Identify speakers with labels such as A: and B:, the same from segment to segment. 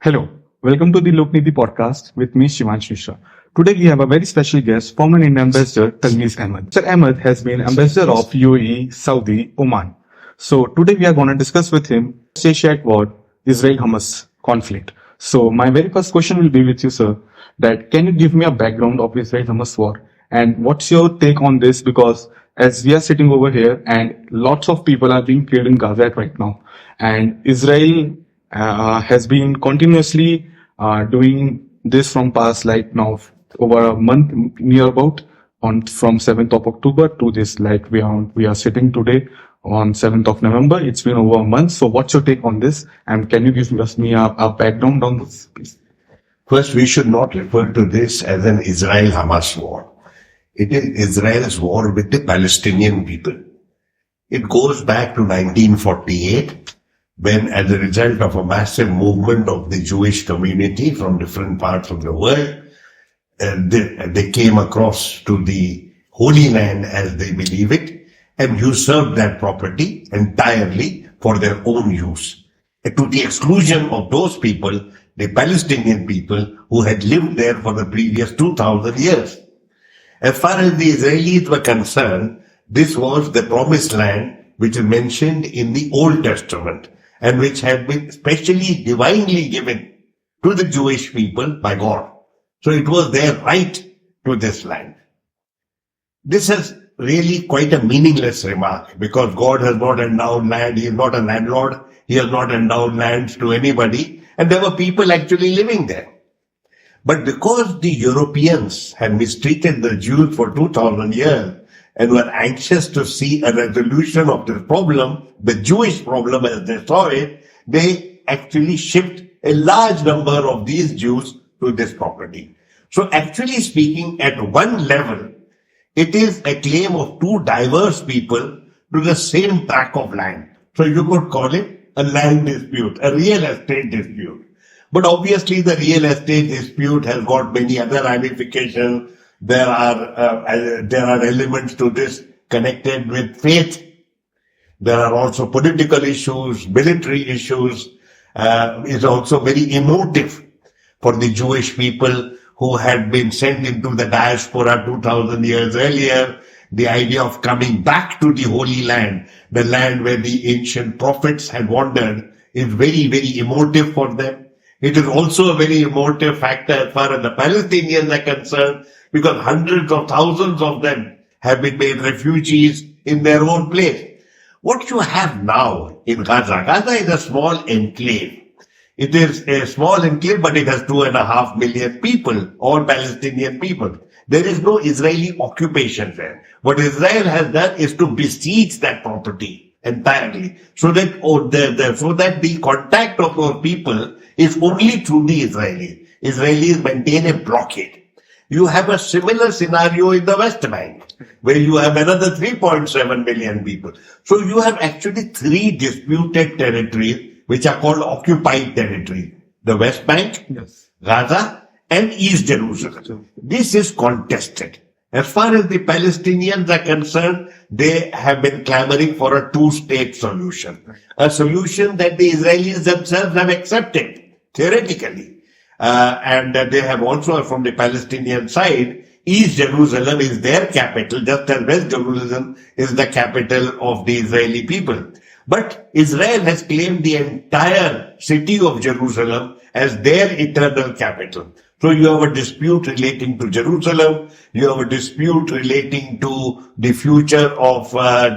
A: Hello, welcome to the Lokniti Podcast with me, Shivansh Mishra. Today we have a very special guest, former Indian Ambassador Talmiz Ahmad. Sir Ahmad has been Ambassador of UAE, Saudi, Oman. So today we are going to discuss with him Asiatic war, Israel-Hamas conflict. So my very first question will be with you, sir, that can you give me a background of Israel-Hamas war and what's your take on this? Because as we are sitting over here and lots of people are being killed in Gaza right now, and Israel has been continuously doing this from past like now over a month near about on from 7th of October to this like we are sitting today on 7th of November. It's been over a month. So what's your take on this? And can you give me a background on this, please?
B: First, we should not refer to this as an Israel-Hamas war. It is Israel's war with the Palestinian people. It goes back to 1948, when as a result of a massive movement of the Jewish community from different parts of the world, they came across to the Holy Land, as they believe it, and usurped that property entirely for their own use, to the exclusion of those people, the Palestinian people, who had lived there for the previous 2,000 years. As far as the Israelis were concerned, this was the promised land which is mentioned in the Old Testament and which had been specially divinely given to the Jewish people by God. So it was their right to this land. This is really quite a meaningless remark because God has not endowed land. He is not a landlord. He has not endowed lands to anybody. And there were people actually living there. But because the Europeans had mistreated the Jews for 2,000 years and were anxious to see a resolution of this problem, the Jewish problem as they saw it, they actually shipped a large number of these Jews to this property. So actually speaking, at one level, it is a claim of two diverse people to the same tract of land. So you could call it a land dispute, a real estate dispute. But obviously the real estate dispute has got many other ramifications. There are elements to this connected with faith. There are also political issues, military issues. It's also very emotive for the Jewish people who had been sent into the diaspora 2,000 years earlier. The idea of coming back to the Holy Land, the land where the ancient prophets had wandered, is very, very emotive for them. It is also a very emotive factor as far as the Palestinians are concerned, because hundreds of thousands of them have been made refugees in their own place. What you have now in Gaza is a small enclave. It is a small enclave, but it has 2.5 million people, all Palestinian people. There is no Israeli occupation there. What Israel has done is to besiege that property entirely, so that the contact of our people is only through the Israelis. Israelis maintain a blockade. You have a similar scenario in the West Bank, where you have another 3.7 million people. So you have actually three disputed territories which are called occupied territories. The West Bank,
A: Yes.
B: Gaza, and East Jerusalem. This is contested. As far as the Palestinians are concerned, they have been clamoring for a two-state solution. A solution that the Israelis themselves have accepted, theoretically. And they have also, from the Palestinian side, East Jerusalem is their capital, just as West Jerusalem is the capital of the Israeli people. But Israel has claimed the entire city of Jerusalem as their eternal capital. So you have a dispute relating to Jerusalem, you have a dispute relating to the future of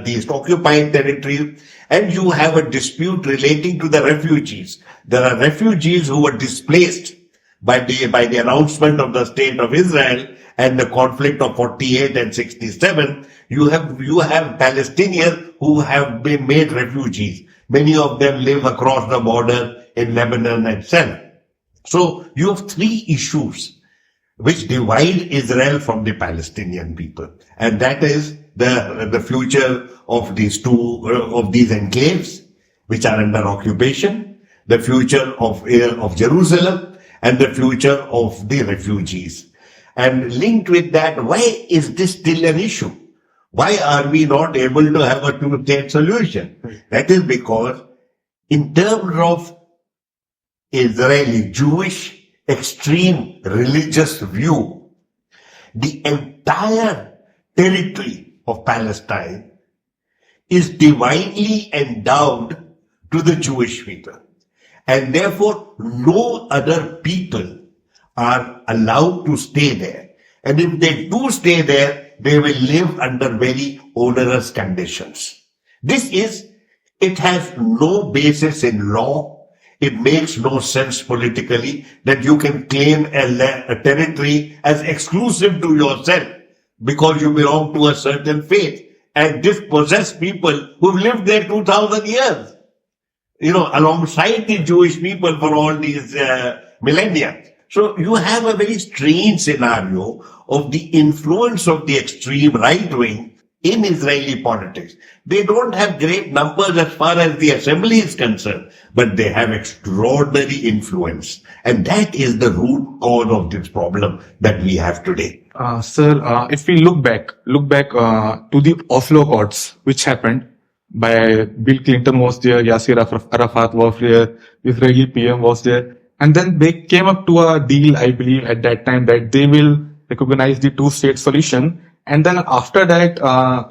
B: these occupied territories, and you have a dispute relating to the refugees. There are refugees who were displaced by the announcement of the state of Israel and the conflict of 48 and 67. You have Palestinians who have been made refugees. Many of them live across the border in Lebanon itself. So you have three issues which divide Israel from the Palestinian people, and that is the future of these enclaves which are under occupation, the future of Jerusalem, and the future of the refugees. And linked with that, why is this still an issue? Why are we not able to have a two-state solution? That is because in terms of Israeli Jewish extreme religious view, the entire territory of Palestine is divinely endowed to the Jewish people. And therefore, no other people are allowed to stay there. And if they do stay there, they will live under very onerous conditions. It has no basis in law. It makes no sense politically that you can claim a territory as exclusive to yourself because you belong to a certain faith and dispossess people who've lived there 2,000 years, alongside the Jewish people for all these millennia. So you have a very strange scenario of the influence of the extreme right wing in Israeli politics. They don't have great numbers as far as the assembly is concerned, but they have extraordinary influence. And that is the root cause of this problem that we have today.
A: Sir, if we look back to the Oslo Accords, which happened by Bill Clinton was there, Yasser Arafat was there, Israeli PM was there, and then they came up to a deal, I believe, at that time that they will recognize the two-state solution. And then after that,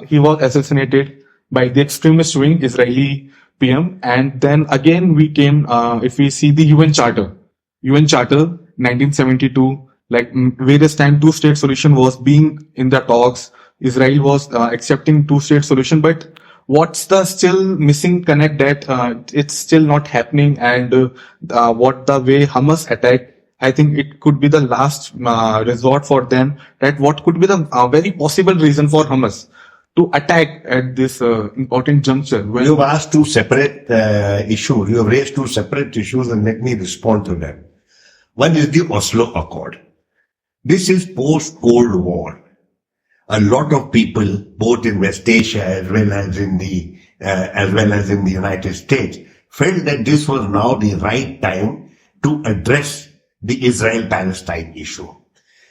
A: he was assassinated by the extremist wing, Israeli PM. And then again, we came, if we see the UN Charter, 1972, like various time two-state solution was being in the talks. Israel was accepting two-state solution, but what's the still missing connect that it's still not happening? And what the way Hamas attacked, I think it could be the last resort for them. That what could be the very possible reason for Hamas to attack at this important juncture?
B: You've asked two separate issues. You have raised two separate issues, and let me respond to them. One is the Oslo Accord. This is post-Cold War. A lot of people, both in West Asia as well as in the United States, felt that this was now the right time to address the Israel-Palestine issue.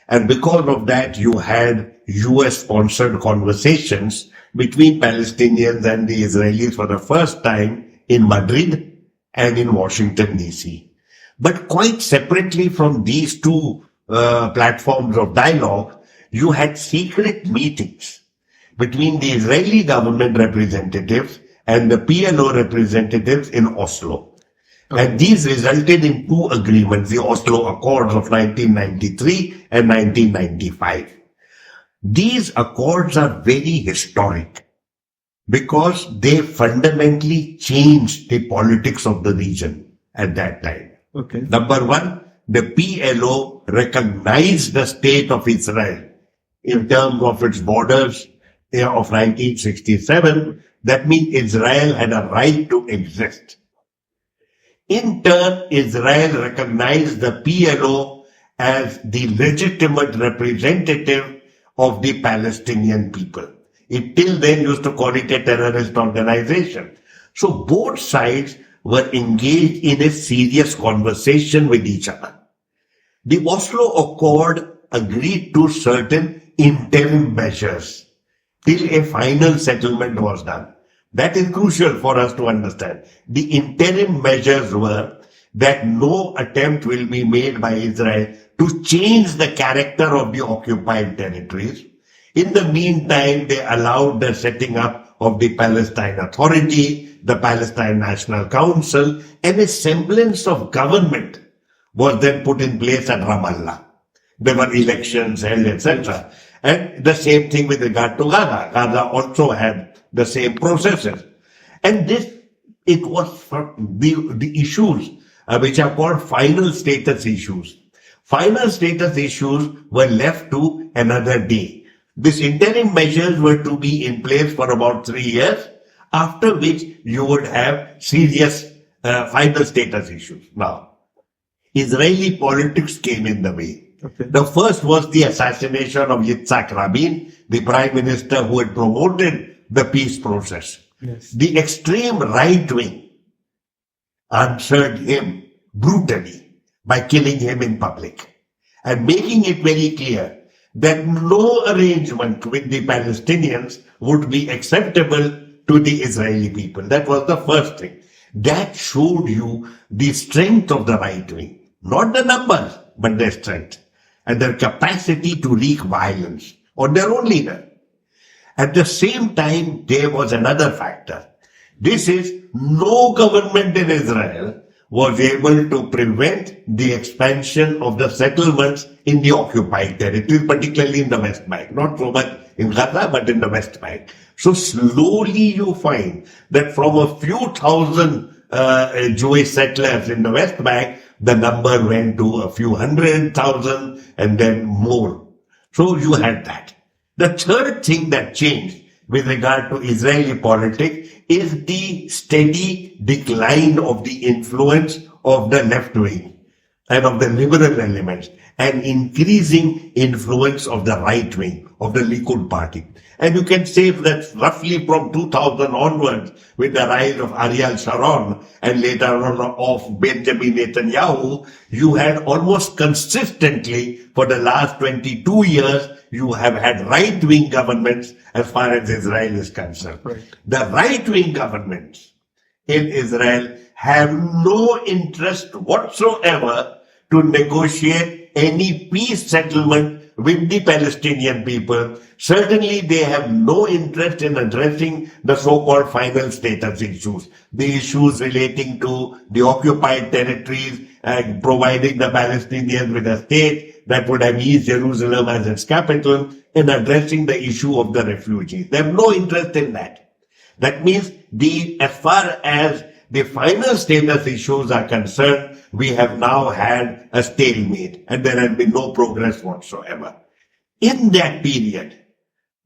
B: And because of that, you had US-sponsored conversations between Palestinians and the Israelis for the first time in Madrid and in Washington, D.C. But quite separately from these two platforms of dialogue, you had secret meetings between the Israeli government representatives and the PLO representatives in Oslo. And these resulted in two agreements, the Oslo Accords of 1993 and 1995. These accords are very historic because they fundamentally changed the politics of the region at that time.
A: Okay.
B: Number one, the PLO recognized the state of Israel in terms of its borders of 1967. That means Israel had a right to exist. In turn, Israel recognized the PLO as the legitimate representative of the Palestinian people. It till then used to call it a terrorist organization. So both sides were engaged in a serious conversation with each other. The Oslo Accord agreed to certain interim measures till a final settlement was done. That is crucial for us to understand. The interim measures were that no attempt will be made by Israel to change the character of the occupied territories. In the meantime, they allowed the setting up of the Palestine Authority, the Palestine National Council, and a semblance of government was then put in place at Ramallah. There were elections held, etc. And the same thing with regard to Gaza. Gaza also had the same processes. And it was for the issues which are called final status issues. Final status issues were left to another day. These interim measures were to be in place for about 3 years, after which you would have serious final status issues. Now, Israeli politics came in the way.
A: Okay.
B: The first was the assassination of Yitzhak Rabin, the prime minister who had promoted the peace process.
A: Yes.
B: The extreme right wing answered him brutally by killing him in public and making it very clear that no arrangement with the Palestinians would be acceptable to the Israeli people. That was the first thing. That showed you the strength of the right wing. Not the numbers, but their strength and their capacity to wreak violence on their own leader. At the same time, there was another factor. This is no government in Israel was able to prevent the expansion of the settlements in the occupied territories, particularly in the West Bank. Not so much in Gaza, but in the West Bank. So slowly you find that from a few thousand Jewish settlers in the West Bank, the number went to a few 100,000 and then more. So you had that. The third thing that changed with regard to Israeli politics is the steady decline of the influence of the left wing and of the liberal elements and increasing influence of the right wing of the Likud party. And you can say that roughly from 2000 onwards, with the rise of Ariel Sharon and later on of Benjamin Netanyahu, you had almost consistently for the last 22 years, you have had right-wing governments as far as Israel is concerned.
A: Right.
B: The right-wing governments in Israel have no interest whatsoever to negotiate any peace settlement with the Palestinian people. Certainly they have no interest in addressing the so-called final status issues, the issues relating to the occupied territories and providing the Palestinians with a state that would have eased Jerusalem as its capital, and addressing the issue of the refugees. They have no interest in that. That means as far as the final status issues are concerned, we have now had a stalemate and there has been no progress whatsoever. In that period,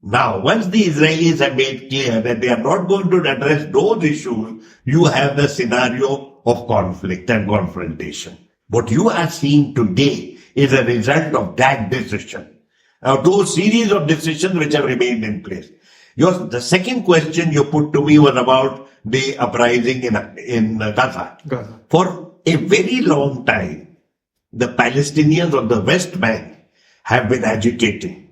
B: now once the Israelis have made clear that they are not going to address those issues, you have the scenario of conflict and confrontation. What you are seeing today is a result of that decision. Now, those series of decisions which have remained in place. The second question you put to me was about the uprising in Gaza. For a very long time, the Palestinians on the West Bank have been agitating.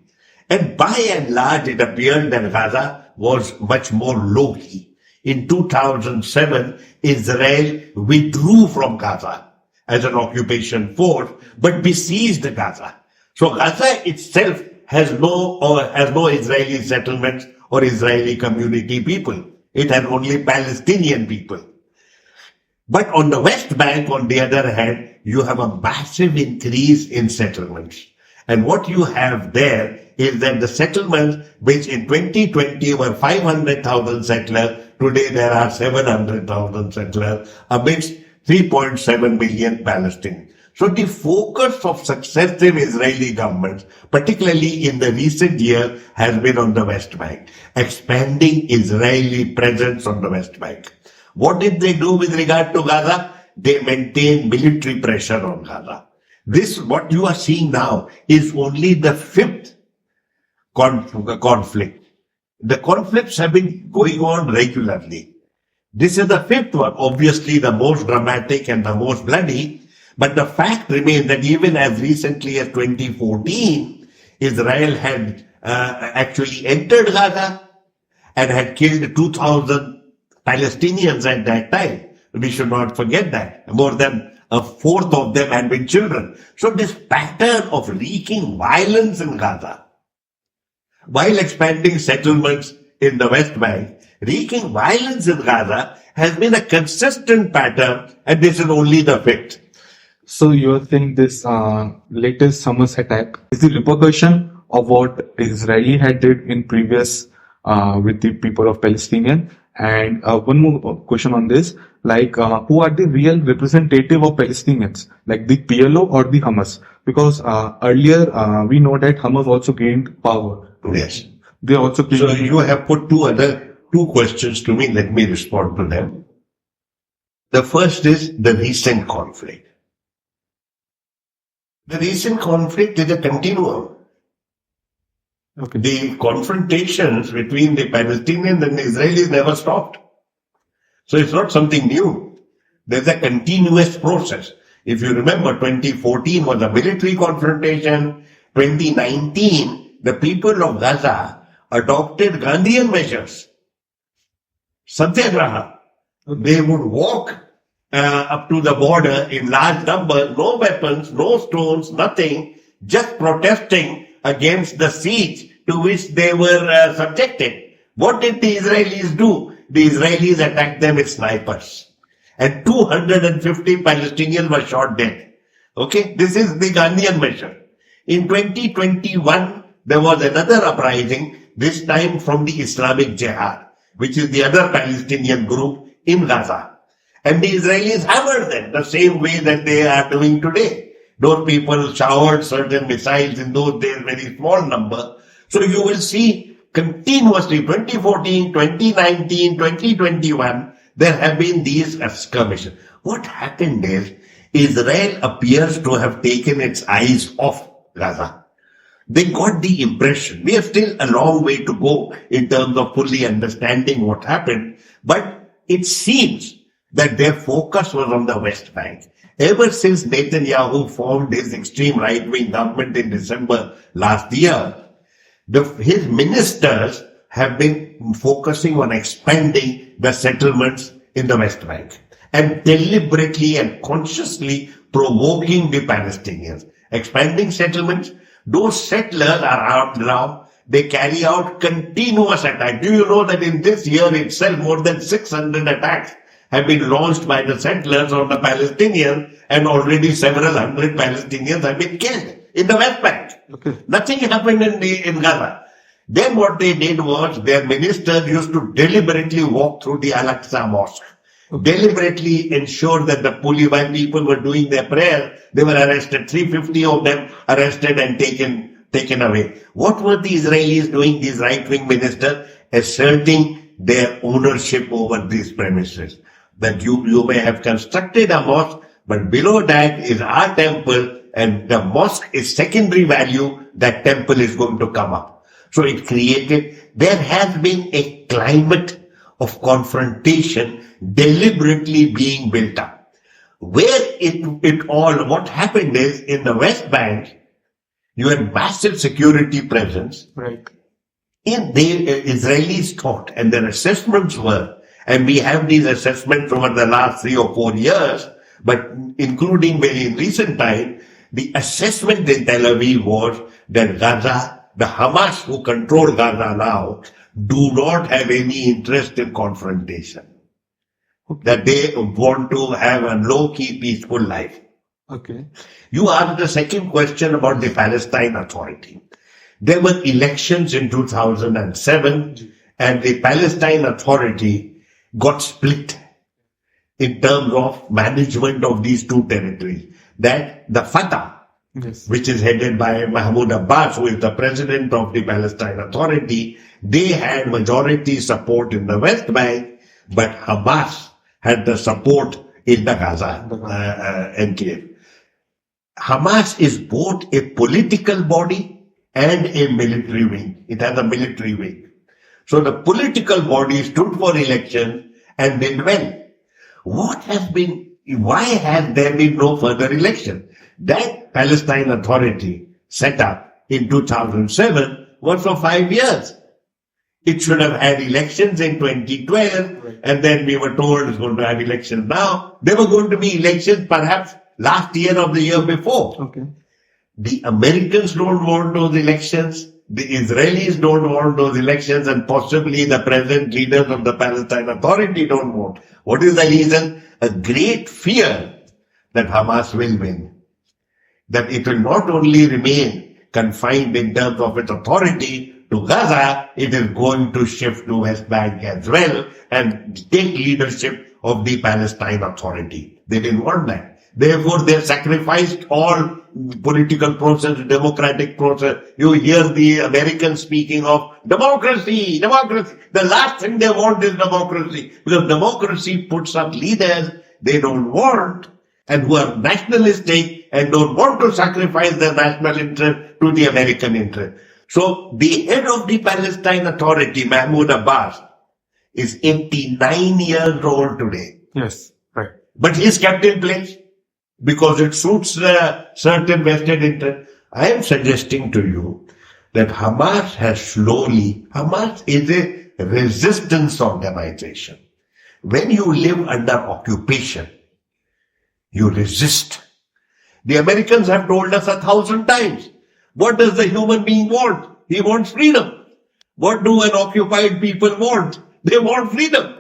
B: And by and large, it appeared that Gaza was much more low-key. In 2007, Israel withdrew from Gaza as an occupation force, but besieged Gaza. So Gaza itself has no Israeli settlements or Israeli community people. It has only Palestinian people. But on the West Bank, on the other hand, you have a massive increase in settlements. And what you have there is that the settlements, which in 2020 were 500,000 settlers, today there are 700,000 settlers amidst 3.7 million Palestinians. So the focus of successive Israeli governments, particularly in the recent years, has been on the West Bank, expanding Israeli presence on the West Bank. What did they do with regard to Gaza? They maintained military pressure on Gaza. What you are seeing now, is only the fifth conflict. The conflicts have been going on regularly. This is the fifth one, obviously the most dramatic and the most bloody. But the fact remains that even as recently as 2014, Israel had actually entered Gaza and had killed 2,000 Palestinians at that time. We should not forget that. More than a fourth of them had been children. So this pattern of wreaking violence in Gaza, while expanding settlements in the West Bank, wreaking violence in Gaza has been a consistent pattern, and this is only the fifth.
A: So you think this latest Hamas attack is the repercussion of what Israeli had did in previous with the people of Palestinian? And one more question on this, who are the real representative of Palestinians, like the PLO or the Hamas? Because earlier we know that Hamas also gained power.
B: Yes.
A: They also
B: So you have put two questions to me. Let me respond to them. The first is the recent conflict. The recent conflict is a continuum.
A: Okay.
B: The confrontations between the Palestinians and the Israelis never stopped. So it's not something new. There's a continuous process. If you remember, 2014 was a military confrontation. 2019, the people of Gaza adopted Gandhian measures. Satyagraha. They would walk up to the border in large numbers, no weapons, no stones, nothing, just protesting against the siege to which they were subjected. What did the Israelis do? The Israelis attacked them with snipers. And 250 Palestinians were shot dead. Okay, this is the Ghanaian measure. In 2021, there was another uprising, this time from the Islamic Jihad, which is the other Palestinian group in Gaza. And the Israelis hammered them the same way that they are doing today. Those people showered certain missiles in those days, very small number. So you will see continuously, 2014, 2019, 2021, there have been these skirmishes. What happened is, Israel appears to have taken its eyes off Gaza. They got the impression, we have still a long way to go in terms of fully understanding what happened, but it seems that their focus was on the West Bank. Ever since Netanyahu formed his extreme right-wing government in December last year, his ministers have been focusing on expanding the settlements in the West Bank and deliberately and consciously provoking the Palestinians. Expanding settlements, those settlers are out now. They carry out continuous attacks. Do you know that in this year itself, more than 600 attacks have been launched by the settlers on the Palestinians, and already several hundred Palestinians have been killed in the West Bank.
A: Okay.
B: Nothing happened in Gaza. Then what they did was their ministers used to deliberately walk through the Al-Aqsa Mosque. Deliberately ensure that the while people were doing their prayer, they were arrested. 350 of them arrested and taken away. What were the Israelis doing, these right-wing ministers? Asserting their ownership over these premises. That you may have constructed a mosque, but below that is our temple, and the mosque is secondary value, that temple is going to come up. So it created, there has been a climate of confrontation deliberately being built up. What happened is, in the West Bank, you had massive security presence.
A: Right.
B: The Israelis thought, and their assessments were, and we have these assessments over the last 3 or 4 years, but including very recent time, the assessment in Tel Aviv was that Gaza, the Hamas who control Gaza now, do not have any interest in confrontation. Okay. That they want to have a low-key, peaceful life.
A: Okay.
B: You asked the second question about the Palestine Authority. There were elections in 2007, and the Palestine Authority got split in terms of management of these two territories. That the Fatah, yes, which is headed by Mahmoud Abbas, who is the president of the Palestine Authority, they had majority support in the West Bank, but Hamas had the support in the Gaza enclave. Hamas is both a political body and a military wing. It has a military wing. So the political body stood for election and did well. Why has there been no further election? That Palestine Authority set up in 2007 was for 5 years. It should have had elections in 2012, right, and then we were told it's going to have elections now. There were going to be elections perhaps last year or the year before. Okay. The Americans don't want those elections. The Israelis don't want those elections, and possibly the present leaders of the Palestine Authority don't want. What is the reason? A great fear that Hamas will win. That it will not only remain confined in terms of its authority to Gaza, it is going to shift to West Bank as well and take leadership of the Palestine Authority. They didn't want that. Therefore, they sacrificed all political process, democratic process. You hear the Americans speaking of democracy, democracy. The last thing they want is democracy, because democracy puts up leaders they don't want and who are nationalistic and don't want to sacrifice their national interest to the American interest. So the head of the Palestine Authority, Mahmoud Abbas, is 89 years old today.
A: Yes, right.
B: But he is kept in place because it suits certain vested interest. I am suggesting to you that Hamas is a resistance organization. when you live under occupation, you resist. The Americans have told us 1,000 times. What does the human being want? He wants freedom. What do an occupied people want? They want freedom.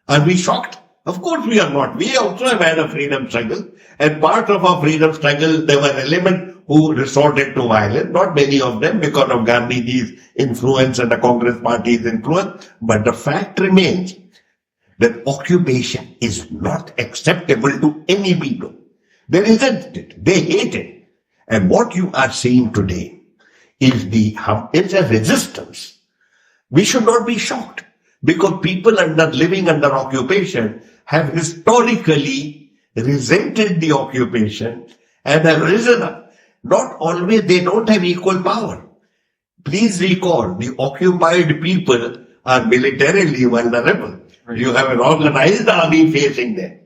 B: Are we shocked? Of course we are not. We also have had a freedom struggle. And part of our freedom struggle, there were elements who resorted to violence. Not many of them because of Gandhiji's influence and the Congress Party's influence. But the fact remains that occupation is not acceptable to any people. They resent it. They hate it. And what you are seeing today is a resistance. We should not be shocked because people living under occupation have historically resented the occupation and have risen up. Not always, they don't have equal power. Please recall, the occupied people are militarily vulnerable. Right. You have an organized army facing them.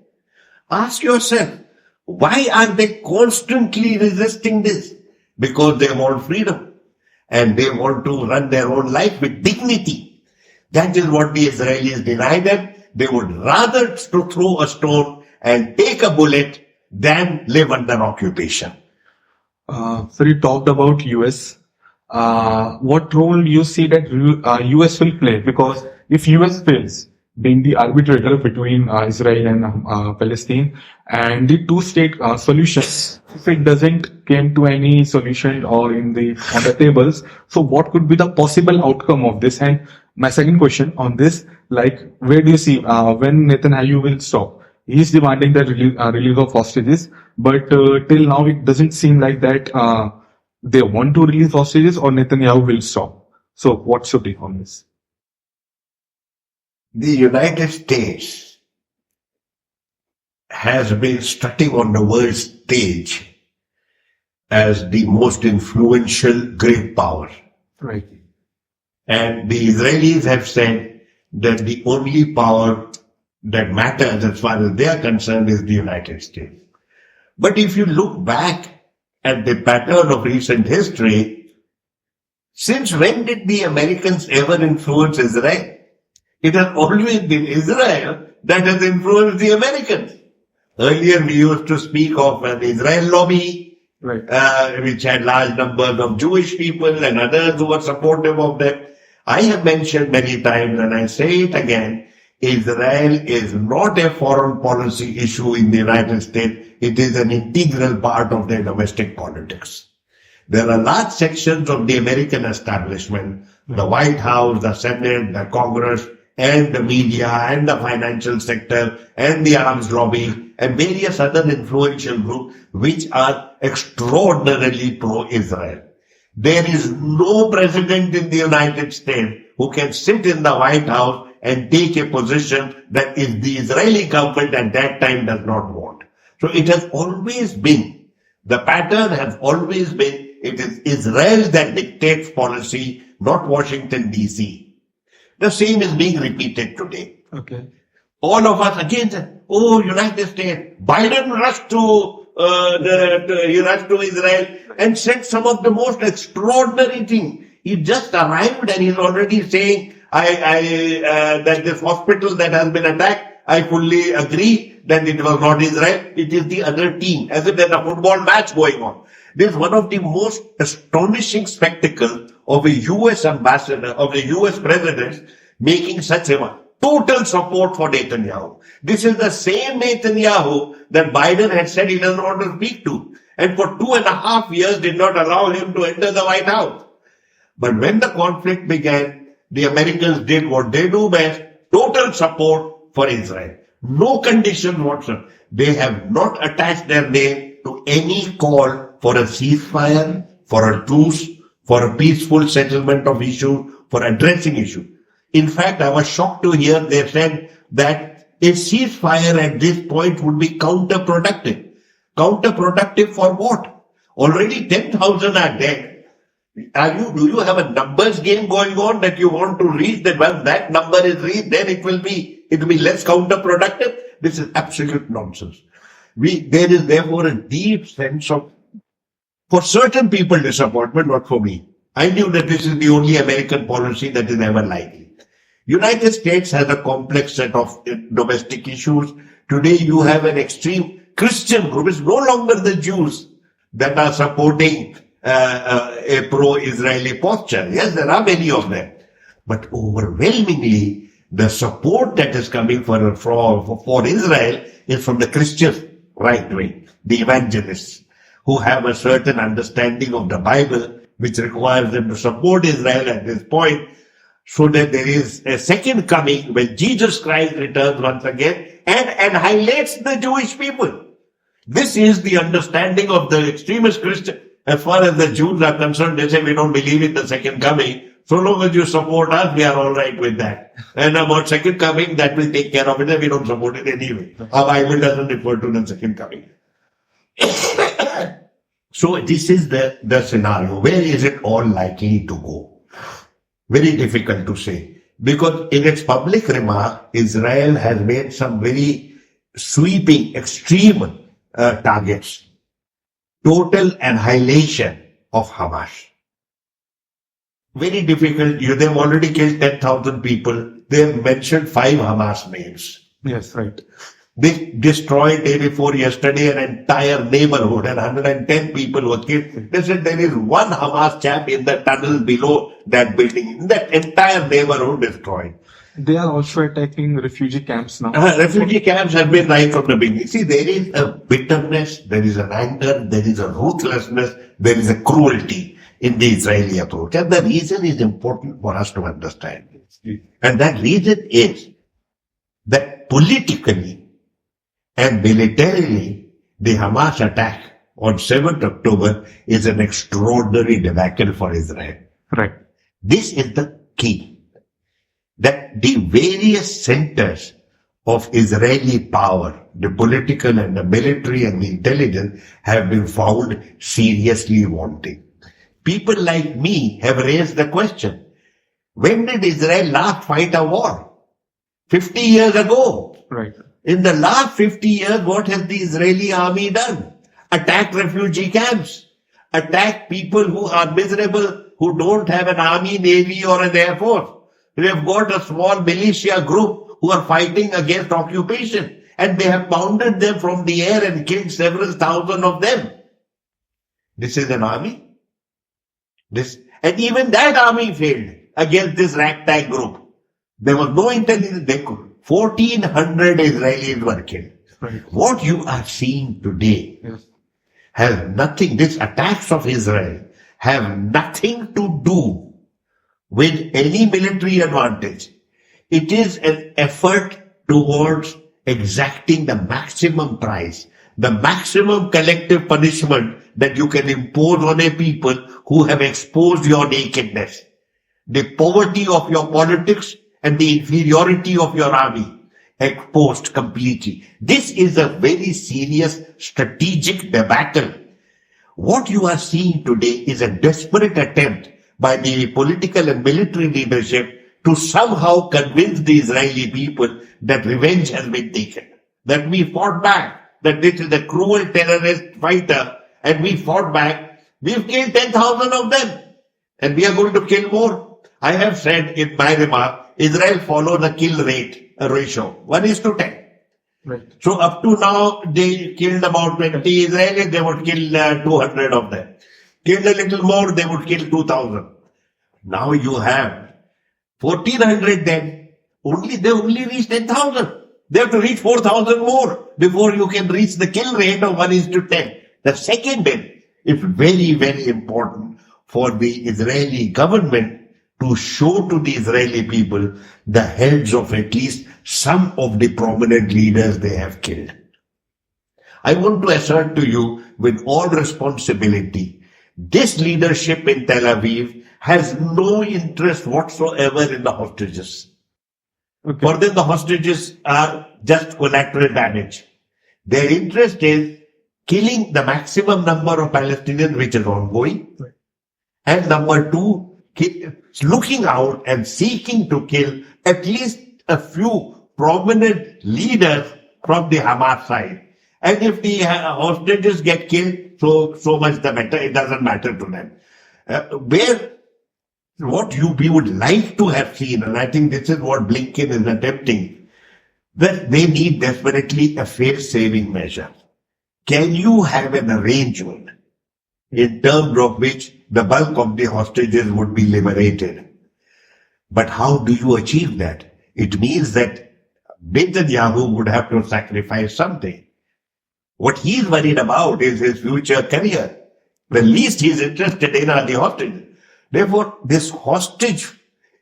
B: Ask yourself, why are they constantly resisting this? Because they want freedom and they want to run their own life with dignity. That is what the Israelis deny them. They would rather to throw a stone and take a bullet than live under occupation.
A: So you talked about US. What role you see that US will play? Because if US fails, being the arbitrator between Israel and Palestine and the two-state solution, if it doesn't came to any solution or on the tables, so what could be the possible outcome of this? And my second question on this, like, where do you see when Netanyahu will stop? He's demanding the release of hostages, but till now it doesn't seem like that they want to release hostages or Netanyahu will stop. So what's your take on this?
B: The United States has been strutting on the world stage as the most influential great power.
A: Right.
B: And the Israelis have said that the only power that matters as far as they are concerned is the United States. But if you look back at the pattern of recent history, since when did the Americans ever influence Israel? It has always been Israel that has influenced the Americans. Earlier we used to speak of an Israel lobby, right, which had large numbers of Jewish people and others who were supportive of them. I have mentioned many times and I say it again, Israel is not a foreign policy issue in the United States. It is an integral part of their domestic politics. There are large sections of the American establishment, the White House, the Senate, the Congress, and the media, and the financial sector, and the arms lobby, and various other influential groups which are extraordinarily pro-Israel. There is no president in the United States who can sit in the White House and take a position that is the Israeli government at that time does not want. So it has always been, the pattern has always been, it is Israel that dictates policy, not Washington DC. The same is being repeated today.
A: Okay.
B: All of us again said, oh, United States, Biden rushed to Israel and said some of the most extraordinary things. He just arrived and he's already saying, that this hospital that has been attacked, I fully agree that it was not Israel, it is the other team, as if there's a football match going on. This is one of the most astonishing spectacles of a US ambassador, of a US president making such a total support for Netanyahu. This is the same Netanyahu that Biden had said he doesn't want to speak to, and for 2.5 years did not allow him to enter the White House. But when the conflict began, the Americans did what they do best, total support for Israel. No condition whatsoever. They have not attached their name to any call for a ceasefire, for a truce, for a peaceful settlement of issues, for addressing issues. In fact, I was shocked to hear they said that a ceasefire at this point would be counterproductive. Counterproductive for what? Already 10,000 are dead. Do you have a numbers game going on that you want to reach, that once that number is reached, then it will be less counterproductive? This is absolute nonsense. There is therefore a deep sense of, for certain people, disappointment, not for me. I knew that this is the only American policy that is ever likely. United States has a complex set of domestic issues. Today you have an extreme Christian group. It's no longer the Jews that are supporting a pro-Israeli posture. Yes, there are many of them. But overwhelmingly, the support that is coming for Israel is from the Christian right wing, the evangelists, who have a certain understanding of the Bible, which requires them to support Israel at this point, so that there is a second coming when Jesus Christ returns once again and annihilates the Jewish people. This is the understanding of the extremist Christian. As far as the Jews are concerned, they say we don't believe in the second coming. So long as you support us, we are all right with that. And about second coming, that will take care of it, and we don't support it anyway. Our Bible doesn't refer to the second coming. So this is the scenario. Where is it all likely to go? Very difficult to say. Because in its public remark, Israel has made some very sweeping, extreme targets. Total annihilation of Hamas. Very difficult. They've already killed 10,000 people. They've mentioned 5 Hamas names.
A: Yes, right.
B: They destroyed day before yesterday an entire neighborhood and 110 people were killed. They said there is one Hamas chap in the tunnel below that building. That entire neighborhood destroyed.
A: They are also attacking refugee camps now.
B: Refugee camps have been right from the beginning. See, there is a bitterness, there is an anger, there is a ruthlessness, there is a cruelty in the Israeli approach. And the reason is important for us to understand. And that reason is that politically and militarily, the Hamas attack on 7th October is an extraordinary debacle for Israel.
A: Right.
B: This is the key. That the various centers of Israeli power, the political and the military and the intelligence, have been found seriously wanting. People like me have raised the question, when did Israel last fight a war? 50 years ago.
A: Right.
B: In the last 50 years, what has the Israeli army done? Attacked refugee camps, attacked people who are miserable, who don't have an army, navy or an air force. We have got a small militia group who are fighting against occupation, and they have pounded them from the air and killed several thousand of them. This is an army. And even that army failed against this ragtag group. There was no intelligence. 1,400 Israelis were killed.
A: Right.
B: What you are seeing today has nothing, these attacks of Israel have nothing to do with any military advantage. It is an effort towards exacting the maximum price, the maximum collective punishment that you can impose on a people who have exposed your nakedness, the poverty of your politics and the inferiority of your army exposed completely. This is a very serious strategic debacle. What you are seeing today is a desperate attempt by the political and military leadership to somehow convince the Israeli people that revenge has been taken, that we fought back, that this is a cruel terrorist fighter, and we fought back. We've killed 10,000 of them, and we are going to kill more. I have said in my remark, Israel follows a kill rate, a ratio, 1:10.
A: Right.
B: So up to now, they killed about 20 Israelis, they would kill 200 of them. Killed a little more, they would kill 2,000. Now you have 1,400 dead. They only reached 10,000. They have to reach 4,000 more before you can reach the kill rate of 1:10. The second bit is very, very important for the Israeli government to show to the Israeli people the heads of at least some of the prominent leaders they have killed. I want to assert to you with all responsibility, this leadership in Tel Aviv has no interest whatsoever in the hostages.
A: Okay.
B: For them, the hostages are just collateral damage. Their interest is killing the maximum number of Palestinians, which is ongoing.
A: Right.
B: And number two, looking out and seeking to kill at least a few prominent leaders from the Hamas side. And if the hostages get killed, so much the better. It doesn't matter to them. Where What we would like to have seen, and I think this is what Blinken is attempting, that they need desperately a face-saving measure. Can you have an arrangement in terms of which the bulk of the hostages would be liberated? But how do you achieve that? It means that Netanyahu would have to sacrifice something. What he's worried about is his future career. The least he's interested in are the hostages. Therefore, this hostage,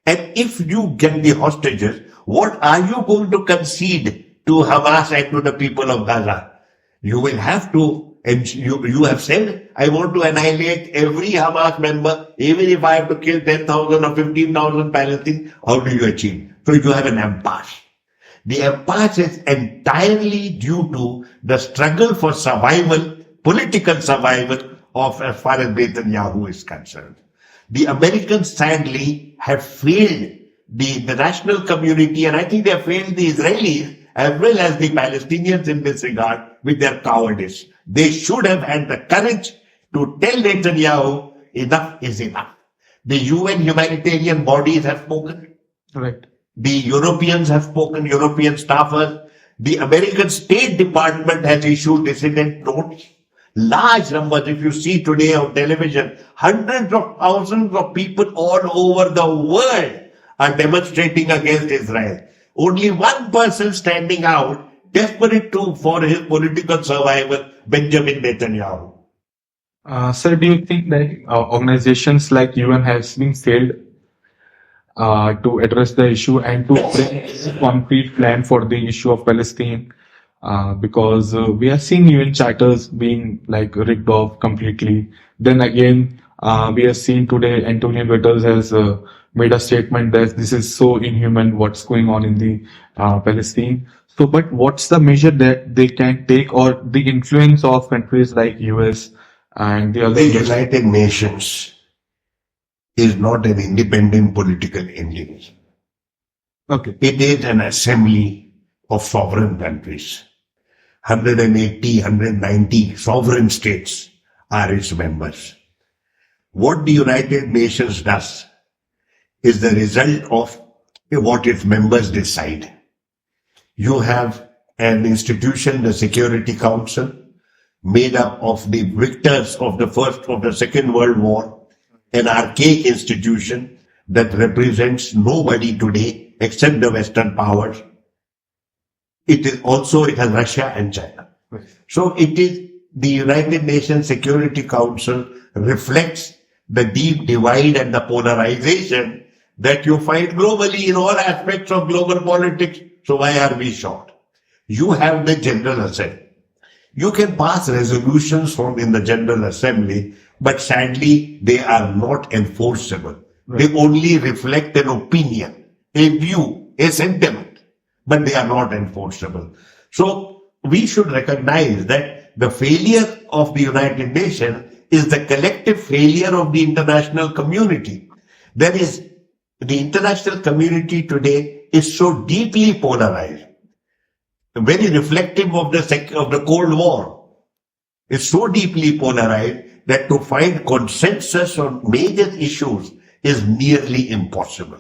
B: and if you get the hostages, what are you going to concede to Hamas and to the people of Gaza? You will have to, and you have said, I want to annihilate every Hamas member, even if I have to kill 10,000 or 15,000 Palestinians. How do you achieve? So you have an impasse. The impasse is entirely due to the struggle for survival, political survival of as far as Netanyahu is concerned. The Americans sadly have failed the international community, and I think they have failed the Israelis as well as the Palestinians in this regard with their cowardice. They should have had the courage to tell Netanyahu, enough is enough. The UN humanitarian bodies have spoken.
A: Right.
B: The Europeans have spoken, European staffers. The American State Department has issued dissident notes. Large numbers, if you see today on television, hundreds of thousands of people all over the world are demonstrating against Israel. Only one person standing out, desperate for his political survival, Benjamin Netanyahu.
A: Sir, do you think that organizations like UN has been failed to address the issue and to bring a concrete plan for the issue of Palestine? Because we are seeing UN charters being like rigged off completely. Then again, we have seen today Antonio Guterres has made a statement that this is so inhuman what's going on in the Palestine. So, but what's the measure that they can take, or the influence of countries like US and the other?
B: The United Nations is not an independent political entity.
A: Okay.
B: It is an assembly of sovereign countries. 180, 190 sovereign states are its members. What the United Nations does is the result of what its members decide. You have an institution, the Security Council, made up of the victors of the Second World War, an archaic institution that represents nobody today except the Western powers. It has Russia and China. So it is the United Nations Security Council reflects the deep divide and the polarization that you find globally in all aspects of global politics. So why are we short? You have the General Assembly. You can pass resolutions in the General Assembly, but sadly they are not enforceable. Right. They only reflect an opinion, a view, a sentiment, but they are not enforceable. So we should recognize that the failure of the United Nations is the collective failure of the international community. There is the international community today is so deeply polarized, very reflective of the Cold War. It's so deeply polarized that to find consensus on major issues is nearly impossible.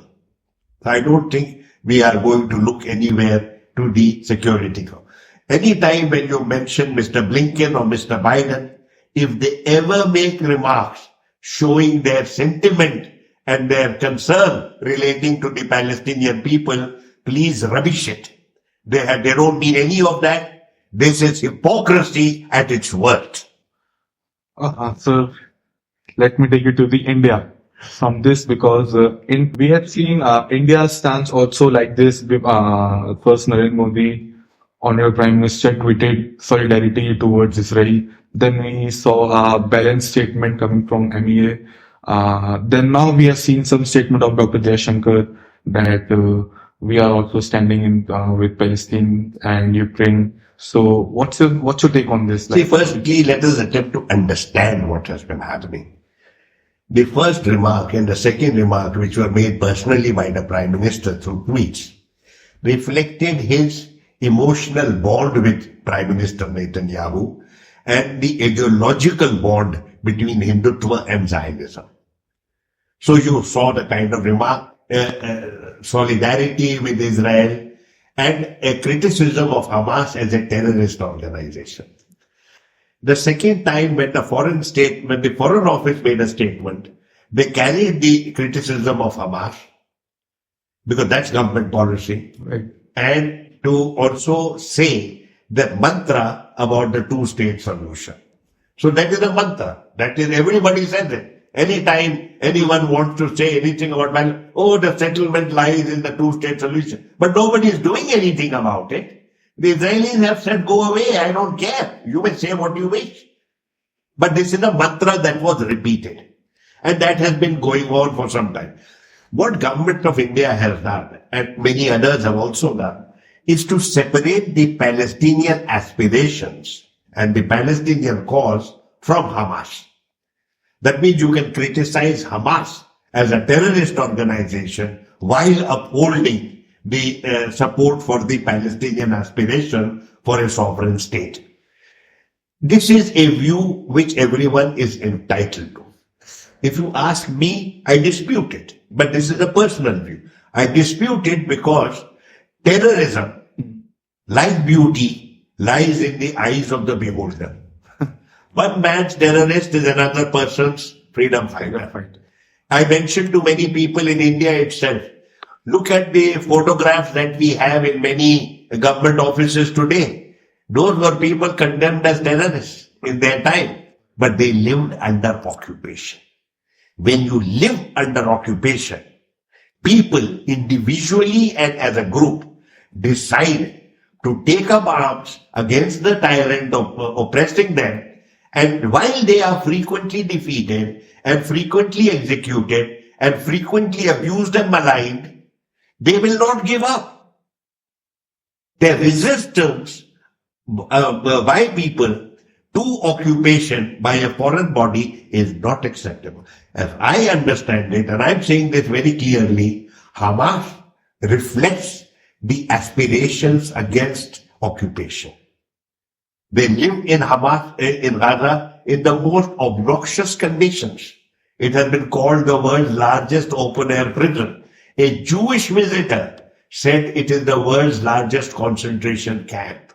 B: I don't think we are going to look anywhere to the Security Council. Anytime when you mention Mr. Blinken or Mr. Biden, if they ever make remarks showing their sentiment and their concern relating to the Palestinian people, please rubbish it. They don't mean any of that. This is hypocrisy at its worst.
A: So let me take you to the India from this, because we have seen India's stance also like this. First, Narendra Modi, Honorable Prime Minister, tweeted solidarity towards Israel. Then we saw a balanced statement coming from MEA. Then now we have seen some statement of Dr. Jaishankar that we are also standing in with Palestine and Ukraine. So what's your take on this?
B: See, firstly, let us attempt to understand what has been happening. The first remark and the second remark, which were made personally by the Prime Minister through tweets, reflected his emotional bond with Prime Minister Netanyahu and the ideological bond between Hindutva and Zionism. So you saw the kind of solidarity with Israel and a criticism of Hamas as a terrorist organization. The second time when the Foreign Office made a statement, they carried the criticism of Hamas, because that's government policy,
A: Right.
B: and to also say the mantra about the two-state solution. So that is a mantra. That is, everybody says it. Anytime anyone wants to say anything about, the settlement lies in the two-state solution. But nobody is doing anything about it. The Israelis have said, go away, I don't care. You may say what you wish. But this is a mantra that was repeated. And that has been going on for some time. What government of India has done, and many others have also done, is to separate the Palestinian aspirations and the Palestinian cause from Hamas. That means you can criticize Hamas as a terrorist organization while upholding the support for the Palestinian aspiration for a sovereign state. This is a view which everyone is entitled to. If you ask me, I dispute it. But this is a personal view. I dispute it because terrorism, like beauty, lies in the eyes of the beholder. One man's terrorist is another person's freedom fighter. I mentioned to many people in India itself, look at the photographs that we have in many government offices today. Those were people condemned as terrorists in their time, but they lived under occupation. When you live under occupation, people individually and as a group decide to take up arms against the tyrant of oppressing them, and while they are frequently defeated and frequently executed and frequently abused and maligned, they will not give up. Their resistance by people to occupation by a foreign body is not acceptable. As I understand it, and I'm saying this very clearly, Hamas reflects the aspirations against occupation. They live in Gaza in the most obnoxious conditions. It has been called the world's largest open-air prison. A Jewish visitor said it is the world's largest concentration camp.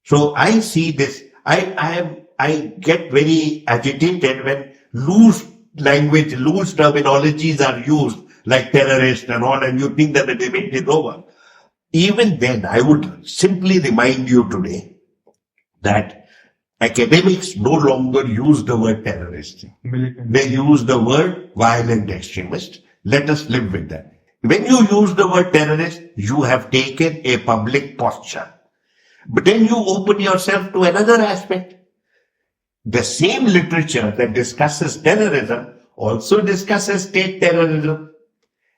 B: So I see this. I get very agitated when loose language, loose terminologies are used, like terrorist and all, and you think that the debate is over. Even then, I would simply remind you today that academics no longer use the word terrorist. They use the word violent extremist. Let us live with that. When you use the word terrorist, you have taken a public posture. But then you open yourself to another aspect. The same literature that discusses terrorism also discusses state terrorism.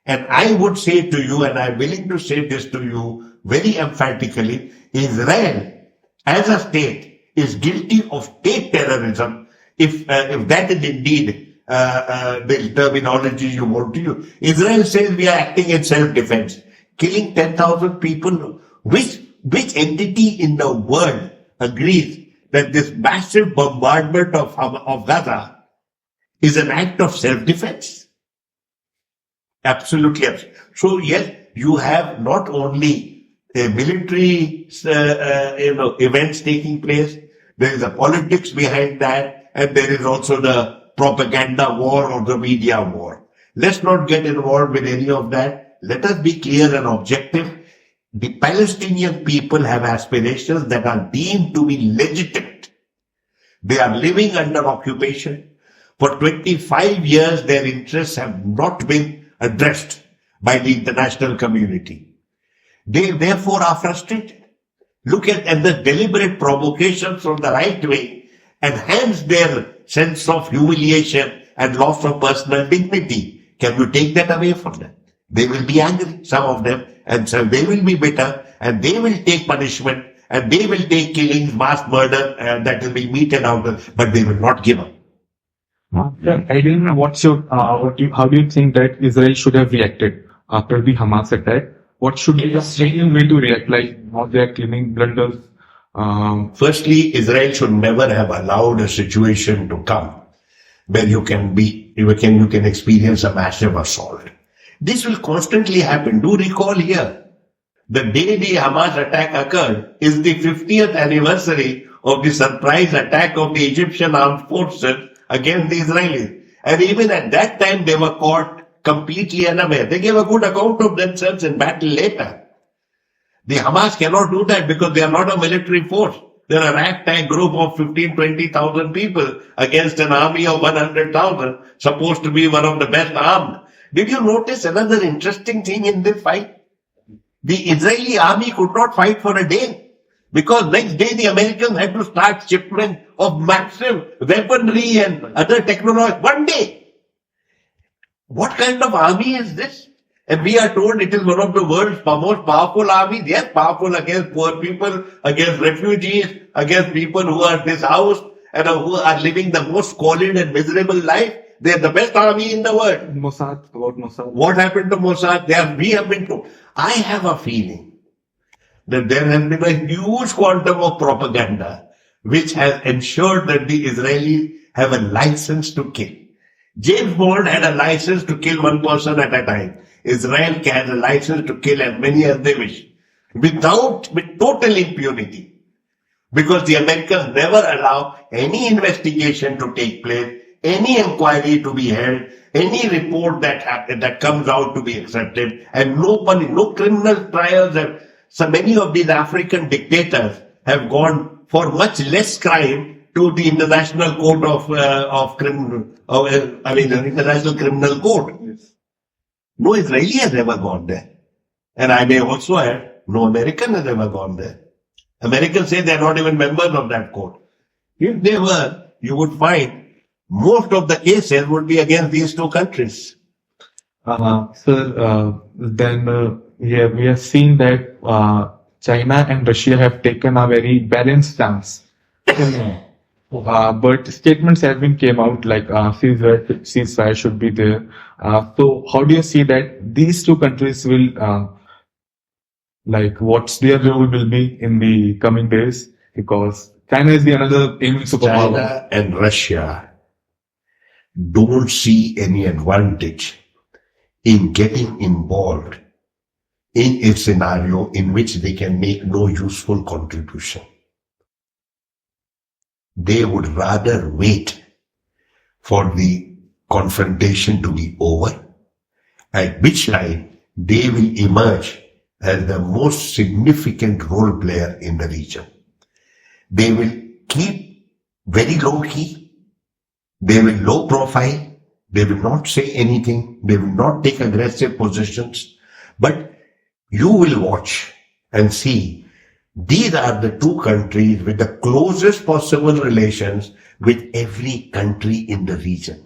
B: And I would say to you, and I'm willing to say this to you very emphatically, Israel as a state is guilty of state terrorism if that is indeed the terminology you want to use. Israel says we are acting in self-defense, killing 10,000 people. Which entity in the world agrees that this massive bombardment of Gaza is an act of self-defense? Absolutely. So yes, you have not only a military events taking place, there is a politics behind that, and there is also the propaganda war or the media war. Let's not get involved with any of that. Let us be clear and objective. The Palestinian people have aspirations that are deemed to be legitimate. They are living under occupation. For 25 years, their interests have not been addressed by the international community. They therefore are frustrated. Look at the deliberate provocations from the right wing enhance their sense of humiliation and loss of personal dignity. Can you take that away from them? They will be angry, some of them, and so they will be bitter, and they will take punishment, and they will take killings, mass murder, that will be meted out, but they will not give up.
A: Yeah, I didn't know what's your, how do you think that Israel should have reacted after the Hamas attack? What should be the same way to react, like how they are claiming blunders?
B: Firstly, Israel should never have allowed a situation to come where you can be you can experience a massive assault. This will constantly happen. Do recall here, the day the Hamas attack occurred is the 50th anniversary of the surprise attack of the Egyptian armed forces against the Israelis. And even at that time, they were caught completely unaware. They gave a good account of themselves in battle later. The Hamas cannot do that because they are not a military force. They're a ragtag group of 15,000-20,000 people against an army of 100,000, supposed to be one of the best armed. Did you notice another interesting thing in this fight? The Israeli army could not fight for a day because next day the Americans had to start shipment of massive weaponry and other technology. One day. What kind of army is this? And we are told it is one of the world's most powerful armies. Yes, powerful against poor people, against refugees, against people who are dishoused and who are living the most squalid and miserable life. They are the best army in the world.
A: About Mossad.
B: What happened to Mossad? We have been told. I have a feeling that there has been a huge quantum of propaganda which has ensured that the Israelis have a license to kill. James Bond had a license to kill one person at a time. Israel has a license to kill as many as they wish with total impunity. Because the Americans never allow any investigation to take place, any inquiry to be held, any report that comes out to be accepted, and no criminal trials. So many of these African dictators have gone for much less crime to the International Court the International Criminal Court.
A: Yes.
B: No Israeli has ever gone there. And I may also add, no American has ever gone there. Americans say they are not even members of that court. If they were, you would find most of the cases would be against these two countries.
A: Sir, then we have seen that China and Russia have taken a very balanced stance. But statements have been came out like ceasefire should be there. So how do you see that these two countries will what's their role will be in the coming days? Because China is the another aiming superpower.
B: China and Russia don't see any advantage in getting involved in a scenario in which they can make no useful contribution. They would rather wait for the confrontation to be over, at which time they will emerge as the most significant role player in the region. They will keep very low key, they will low profile, they will not say anything, they will not take aggressive positions, but you will watch and see these are the two countries with the closest possible relations with every country in the region.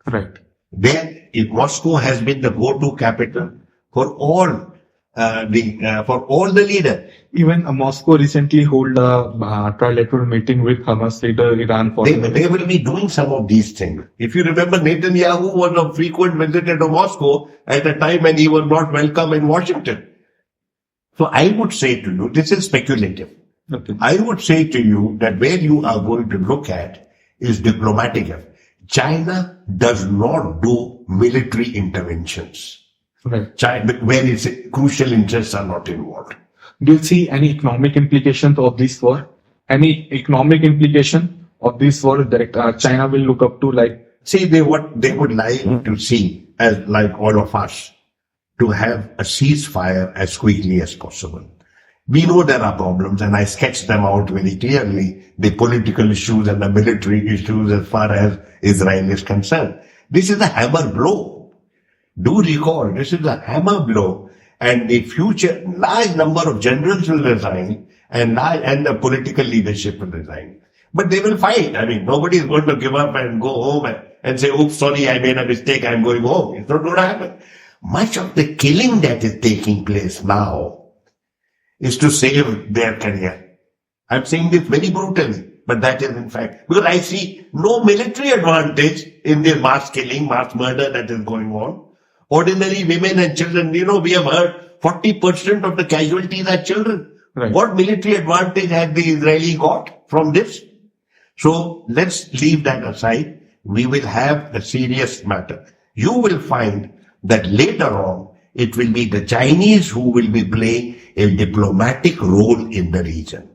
A: Right.
B: Moscow has been the go-to capital for all the leaders.
A: Even Moscow recently held a trilateral meeting with Hamas leader Iran.
B: They will be doing some of these things. If you remember, Netanyahu was a frequent visitor to Moscow at a time when he was not welcome in Washington. So I would say to you, this is speculative.
A: Okay.
B: I would say to you that where you are going to look at is diplomatic effort. China does not do military interventions.
A: Right.
B: China, where its crucial interests are not involved.
A: Do you see any economic implications of this war? Any economic implication of this war that China will look up to
B: See, they would like to see, as like all of us, to have a ceasefire as quickly as possible. We know there are problems, and I sketched them out very clearly, the political issues and the military issues as far as Israel is concerned. This is a hammer blow. Do recall, this is a hammer blow, and the future, large number of generals will resign, and the political leadership will resign. But they will fight. I mean, nobody is going to give up and go home and say, oops, sorry, I made a mistake, I'm going home. It's not going to happen. Much of the killing that is taking place now is to save their career. I'm saying this very brutally, but that is in fact, because I see no military advantage in this mass killing, mass murder that is going on. Ordinary women and children, we have heard 40% of the casualties are children.
A: Right.
B: What military advantage had the Israeli got from this? So let's leave that aside. we will have a serious matter. You will find that later on, it will be the Chinese who will be playing a diplomatic role in the region.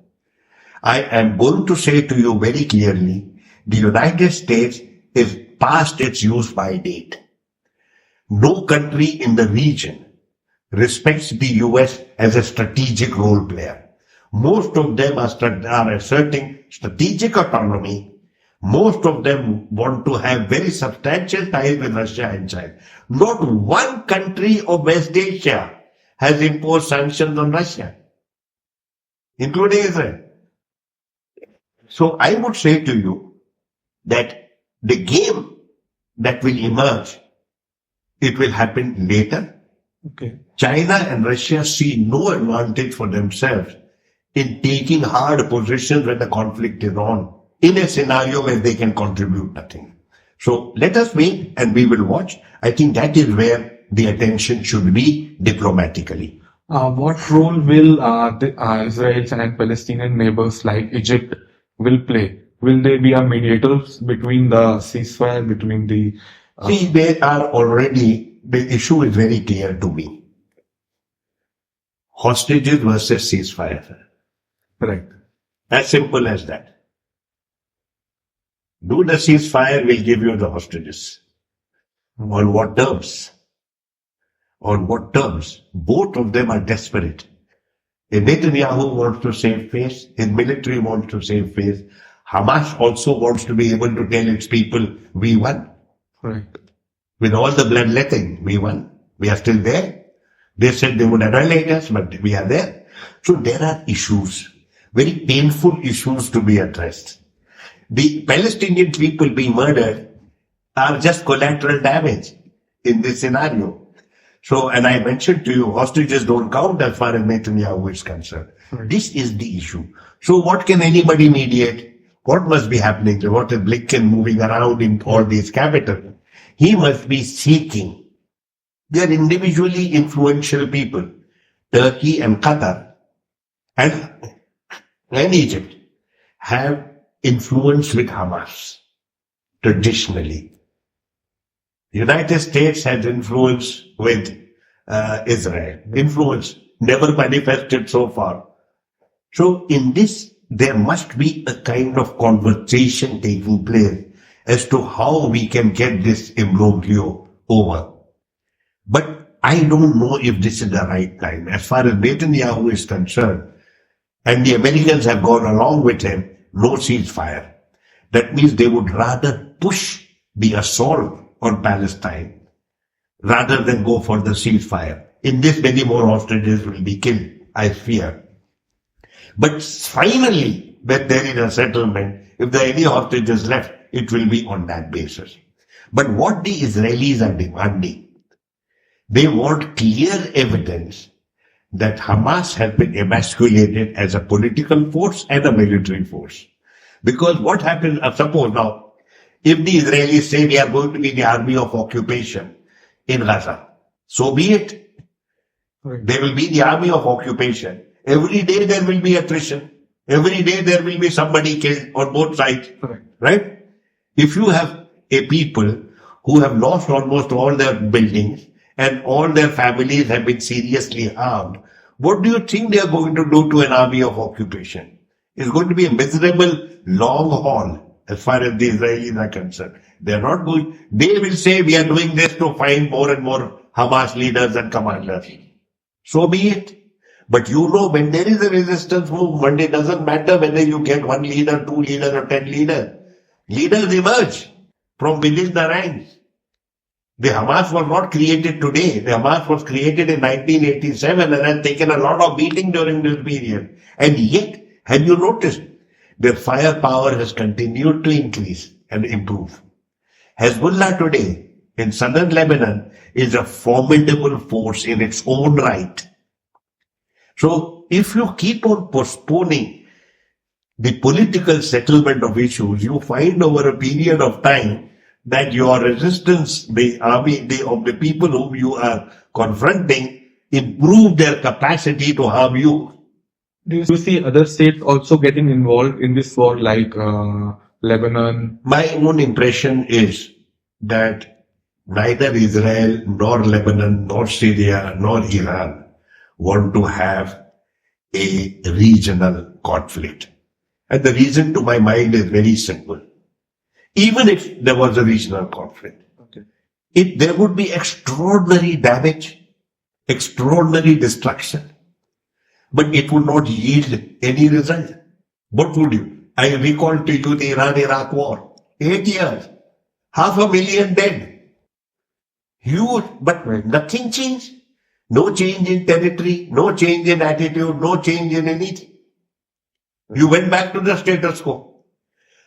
B: I am going to say to you very clearly, the United States is past its use-by date. No country in the region respects the US as a strategic role player. Most of them are asserting strategic autonomy. Most of them want to have very substantial ties with Russia and China. Not one country of West Asia has imposed sanctions on Russia, including Israel. So I would say to you that the game that will emerge, it will happen later.
A: Okay.
B: China and Russia see no advantage for themselves in taking hard positions when the conflict is on, in a scenario where they can contribute nothing. So let us wait and we will watch. I think that is where the attention should be diplomatically.
A: What role will the Israel's and Palestinian neighbors like Egypt will play? Will they be mediators between the ceasefire, between the...
B: See, they are already, the issue is very clear to me. Hostages versus ceasefire.
A: Correct.
B: As simple as that. Do the ceasefire, we'll give you the hostages. On what terms? On what terms? Both of them are desperate. If Netanyahu wants to save face, his military wants to save face. Hamas also wants to be able to tell its people, we won.
A: Right.
B: With all the bloodletting, we won. We are still there. They said they would annihilate us, but we are there. So there are issues, very painful issues to be addressed. The Palestinian people being murdered are just collateral damage in this scenario. So, and I mentioned to you, hostages don't count as far as Netanyahu is concerned.
A: Right.
B: This is the issue. So what can anybody mediate? What must be happening? What is Blinken moving around in all these capitals? He must be seeking. They are individually influential people. Turkey and Qatar and Egypt have influence with Hamas traditionally. The United States has influence with Israel. Influence never manifested so far. So in this, there must be a kind of conversation taking place as to how we can get this imbroglio over. But I don't know if this is the right time. As far as Netanyahu is concerned, and the Americans have gone along with him, no ceasefire. That means they would rather push the assault on Palestine rather than go for the ceasefire. In this, many more hostages will be killed, I fear. But finally, when there is a settlement, if there are any hostages left, it will be on that basis. But what the Israelis are demanding, they want clear evidence that Hamas has been emasculated as a political force and a military force. Because what happens, suppose now, if the Israelis say we are going to be the army of occupation in Gaza, so be it.
A: Right.
B: They will be the army of occupation. Every day there will be attrition. Every day there will be somebody killed on both sides.
A: Correct.
B: Right? If you have a people who have lost almost all their buildings and all their families have been seriously harmed, what do you think they are going to do to an army of occupation? It's going to be a miserable long haul as far as the Israelis are concerned. They will say we are doing this to find more and more Hamas leaders and commanders. So be it. But you know, when there is a resistance movement, it doesn't matter whether you get 1 leader, 2 leaders or 10 leaders. Leaders emerge from within the ranks. The Hamas was not created today. The Hamas was created in 1987 and has taken a lot of beating during this period. And yet, have you noticed, their firepower has continued to increase and improve. Hezbollah today in southern Lebanon is a formidable force in its own right. So if you keep on postponing the political settlement of issues, you find over a period of time that your resistance, the army, of the people whom you are confronting, improve their capacity to harm you.
A: Do you see other states also getting involved in this war, like Lebanon.
B: My own impression is that neither Israel, nor Lebanon, nor Syria, nor Iran want to have a regional conflict. And the reason to my mind is very simple. Even if there was a regional conflict, there would be extraordinary damage, extraordinary destruction, but it would not yield any result. What would you? I recall to you the Iran-Iraq war. 8 years. 500,000 dead. Huge, but nothing changed. No change in territory, no change in attitude, no change in anything. You went back to the status quo.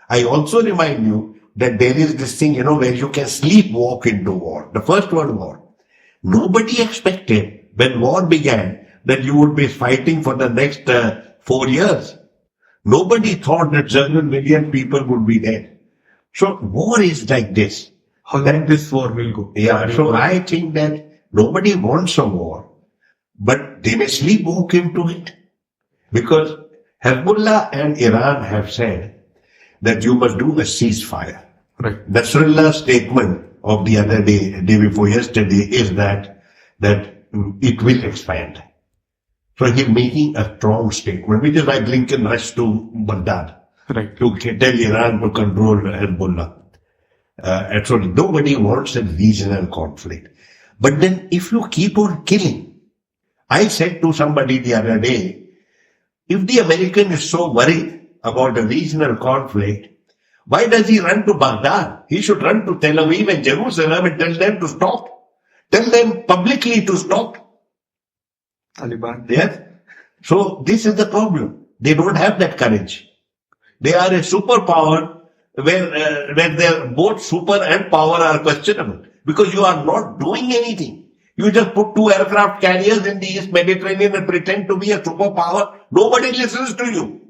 B: I also remind you that there is this thing, where you can sleepwalk into war. The First World War. Nobody expected when war began that you would be fighting for the next 4 years. Nobody thought that several million people would be dead. So war is like this.
A: How long this war will go?
B: Yeah, so I think that nobody wants a war, but they may sleepwalk into it. Because Hezbollah and Iran have said that you must do a ceasefire.
A: Right.
B: Nasrallah's statement of the other day before yesterday, is that it will expand. So he's making a strong statement, which is why Blinken rushed to Baghdad.
A: Right.
B: To tell Iran to control Hezbollah. And so nobody wants a regional conflict. But then if you keep on killing, I said to somebody the other day, if the American is so worried about a regional conflict, why does he run to Baghdad? He should run to Tel Aviv and Jerusalem and tell them to stop. Tell them publicly to stop.
A: Taliban.
B: Yes. So this is the problem. They don't have that courage. They are a superpower where their both super and power are questionable, because you are not doing anything. You just put 2 aircraft carriers in the East Mediterranean and pretend to be a superpower. Nobody listens to you.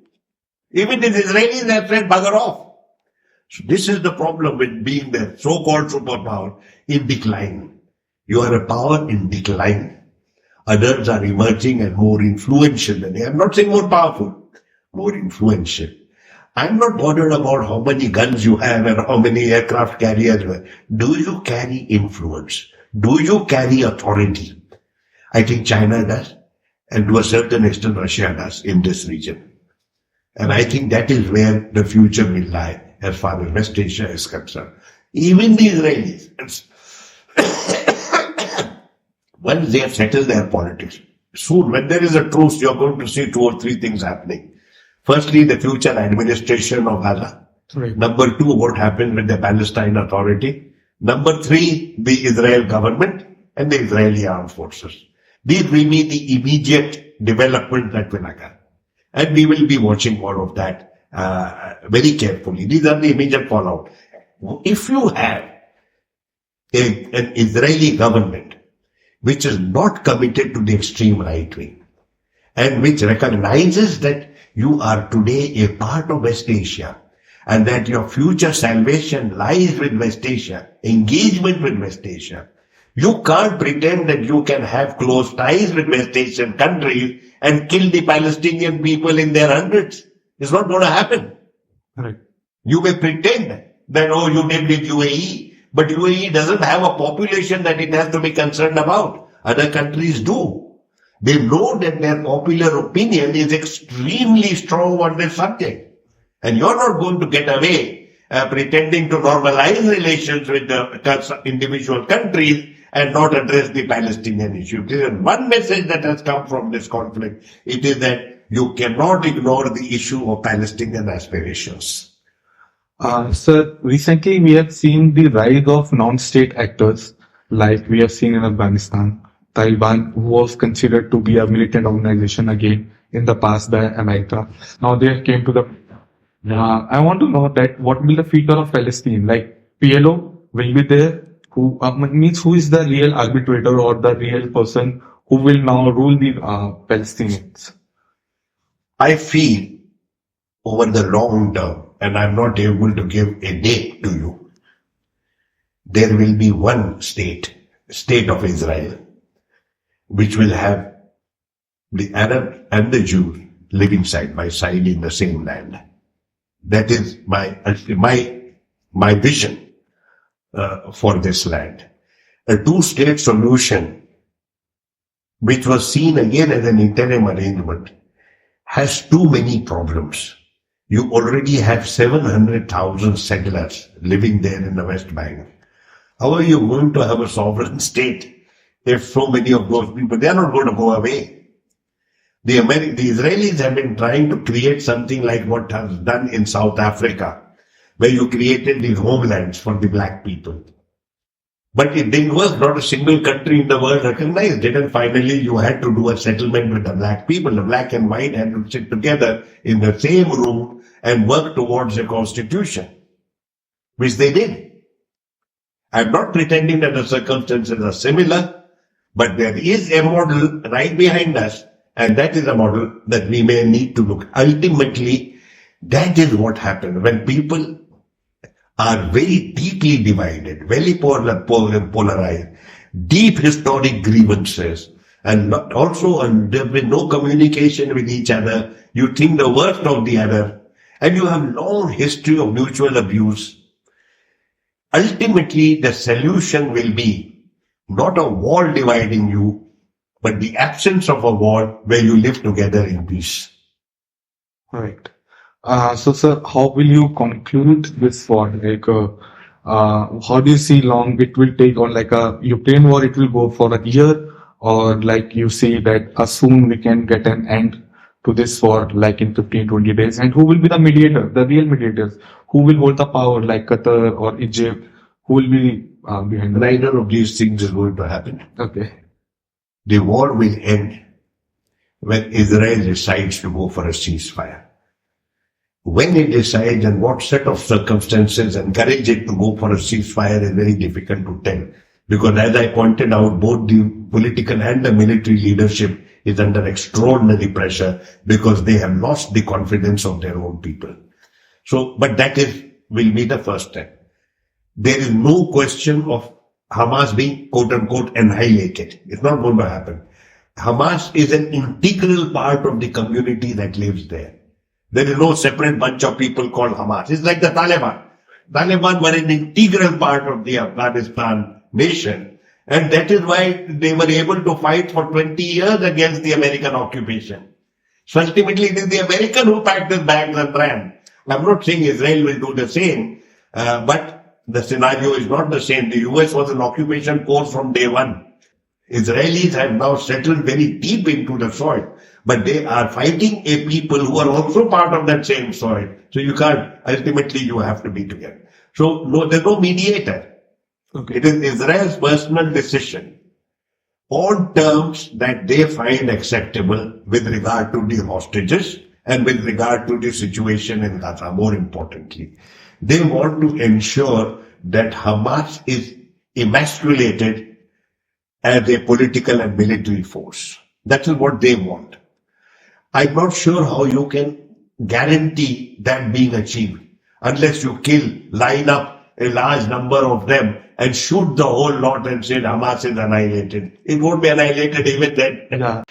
B: Even the Israelis have said bugger off. So this is the problem with being the so-called superpower in decline. You are a power in decline. Others are emerging and more influential than you. I'm not saying more powerful, more influential. I'm not bothered about how many guns you have and how many aircraft carriers you have. Do you carry influence? Do you carry authority? I think China does, and to a certain extent Russia does in this region. And I think that is where the future will lie as far as West Asia is concerned. Even the Israelis, once they have settled their politics, soon when there is a truce, you're going to see 2 or 3 things happening. Firstly, the future administration of Gaza.
A: Right.
B: Number 2, what happens with the Palestine Authority. Number 3, the Israel government and the Israeli armed forces. These will be the immediate development that will occur. And we will be watching more of that very carefully. These are the immediate fallout. If you have an Israeli government which is not committed to the extreme right wing and which recognizes that you are today a part of West Asia and that your future salvation lies with West Asia, engagement with West Asia, you can't pretend that you can have close ties with West Asian countries and kill the Palestinian people in their hundreds. It's not going to happen.
A: Right.
B: You may pretend that, you did with UAE, but UAE doesn't have a population that it has to be concerned about. Other countries do. They know that their popular opinion is extremely strong on this subject. And you're not going to get away pretending to normalize relations with the individual countries and not address the Palestinian issue. There is one message that has come from this conflict. It is that you cannot ignore the issue of Palestinian aspirations.
A: Sir, recently we have seen the rise of non-state actors, like we have seen in Afghanistan. Taliban, who was considered to be a militant organization again in the past by America. Now they came to the... I want to know that what will the future of Palestine? Like PLO will be there, who is the real arbitrator or the real person who will now rule the Palestinians?
B: I feel over the long term, and I'm not able to give a date to you, there will be one state of Israel, which will have the Arab and the Jew living side by side in the same land. That is my vision for this land. A two-state solution, which was seen again as an interim arrangement, has too many problems. You already have 700,000 settlers living there in the West Bank. How are you going to have a sovereign state if so many of those people, they are not going to go away? The Israelis have been trying to create something like what was done in South Africa, where you created these homelands for the black people. But it didn't work. Not a single country in the world recognized it. And finally, you had to do a settlement with the black people. The black and white had to sit together in the same room and work towards a constitution, which they did. I'm not pretending that the circumstances are similar, but there is a model right behind us, and that is a model that we may need to look. Ultimately, that is what happens when people are very deeply divided, very polarized, deep historic grievances, and there has been no communication with each other. You think the worst of the other, and you have long history of mutual abuse. Ultimately, the solution will be not a wall dividing you, but the absence of a wall where you live together in peace.
A: Right. So, sir, how will you conclude this war? Like, how do you see long it will take on like a Ukraine war? It will go for a year, or like you see that soon we can get an end to this war, like in 15-20 days. And who will be the mediator, the real mediators? Who will hold the power, like Qatar or Egypt? Who will be behind the?
B: Neither of these things is going to happen.
A: Okay.
B: The war will end when Israel decides to go for a ceasefire. When it decides and what set of circumstances encourage it to go for a ceasefire is very difficult to tell. Because as I pointed out, both the political and the military leadership is under extraordinary pressure because they have lost the confidence of their own people. So, but that will be the first step. There is no question of Hamas being quote unquote annihilated. It's not going to happen. Hamas is an integral part of the community that lives there. There is no separate bunch of people called Hamas. It's like the Taliban. Taliban were an integral part of the Afghanistan nation. And that is why they were able to fight for 20 years against the American occupation. So ultimately it is the American who packed his bags and ran. I'm not saying Israel will do the same, but the scenario is not the same. The US was an occupation force from day one. Israelis have now settled very deep into the soil, but they are fighting a people who are also part of that same soil. So you can't, ultimately you have to be together. So no, there's no mediator.
A: Okay.
B: It is Israel's personal decision on terms that they find acceptable with regard to the hostages and with regard to the situation in Gaza. More importantly, they want to ensure that Hamas is emasculated as a political and military force. That is what they want. I'm not sure how you can guarantee that being achieved unless you line up a large number of them and shoot the whole lot and say Hamas is annihilated. It won't be annihilated even then.
A: Yeah.